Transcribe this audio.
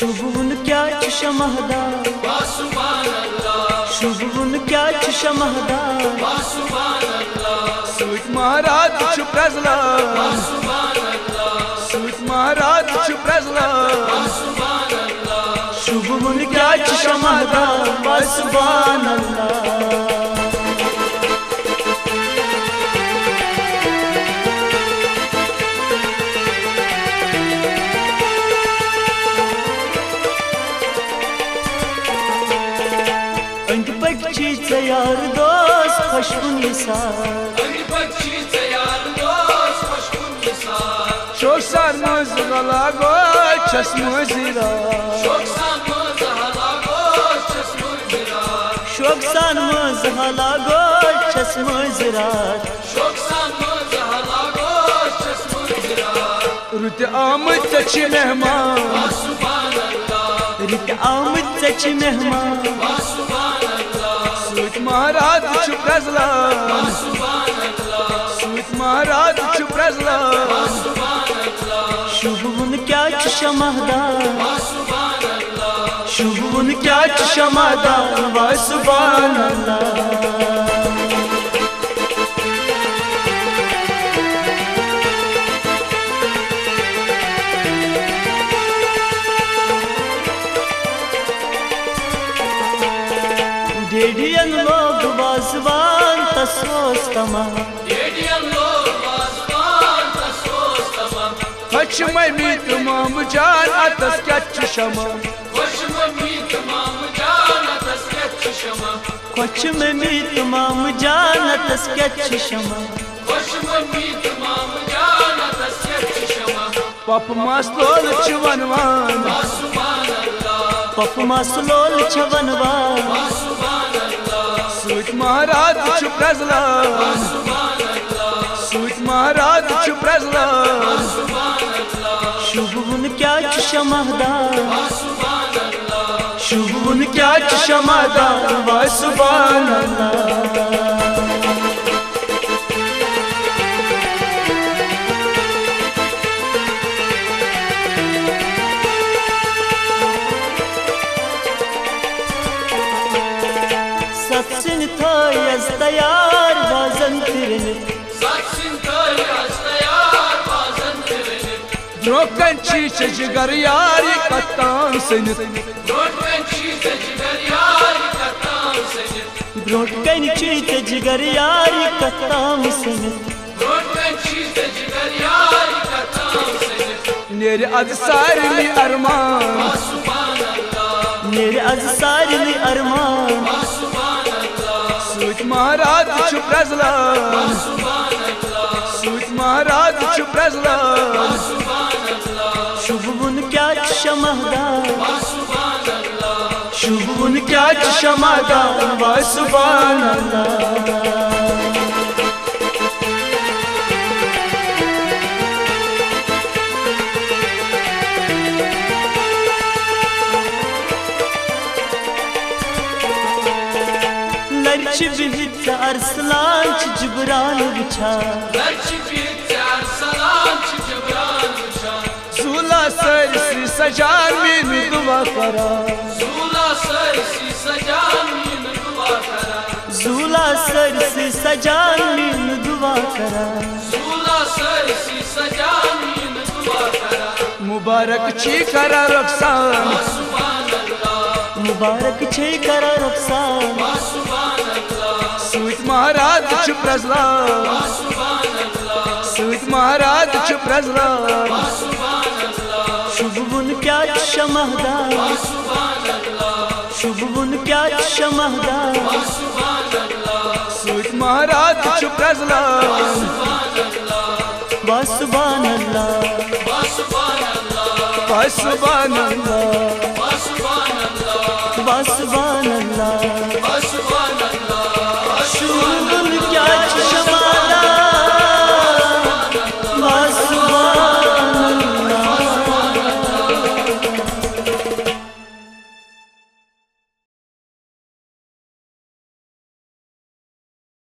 शुभुन क्या शमहदा शुभुन क्या शमहदा सूत महाराज छु प्रजला सूत महाराज छु प्रजला शुभुन क्या शमहदा सुभान अल्लाह। यार दोस्त खुशबुन शोकसान मज गला गो चश्मो जीरा शोकसान मज हला गो चश्मो जीरा रुत आमद ची मेहमान रुत आमद ची मेहमान सूत महाराज छु प्रजला सूत महाराज छु प्रजला शुभुन क्या शमहदा शुभुन क्या शमहदा वा सुभान अल्लाह। डेडियन लोग वाजवान तसोस तमाम खुश ममी तमाम जान अतस क्या शमा खुश ममी तमाम जान अतस क्या शमा पप मसलोल छवनवान पप मसलोल छवनवान सूत महाराज छु प्रजला सूत महाराज छु प्रजला शुभुन क्या शमहदा शुभुन क्या शमहदा वा सुभान अल्लाह। सत्सिन था यज़्दयार बाज़न तिरने द्रोकन चीच जिगर यारी कताम सनित ब्रोटकन चीत जिगर यारी कताम सनित नेरे अज सारनी अरमान मेरे अज सारनी अरमान सूत महाराज छु प्रजला सूत महाराज छु प्रजला शुभुन क्या शमहदा शुभुन क्या शमहदा वा सुभान अल्लाह। लच बिहित अरसलान जिब्रान बिछा झूला सरसी सजान मीन दुआ करा झूला सरसी सजान मीन दुआ करा मुबारक छी करा रखसान मुबारक छे करा रखसान सूत महाराज छु प्रजला सूत महाराज छु प्रजला शुभुन क्या शमहदा शुभुन क्या शमहदा सूत महाराज छु प्रजला वा सुभान अल्लाह वा सुभान अल्लाह वा सुभान अल्लाह शुभुन क्या शमहदा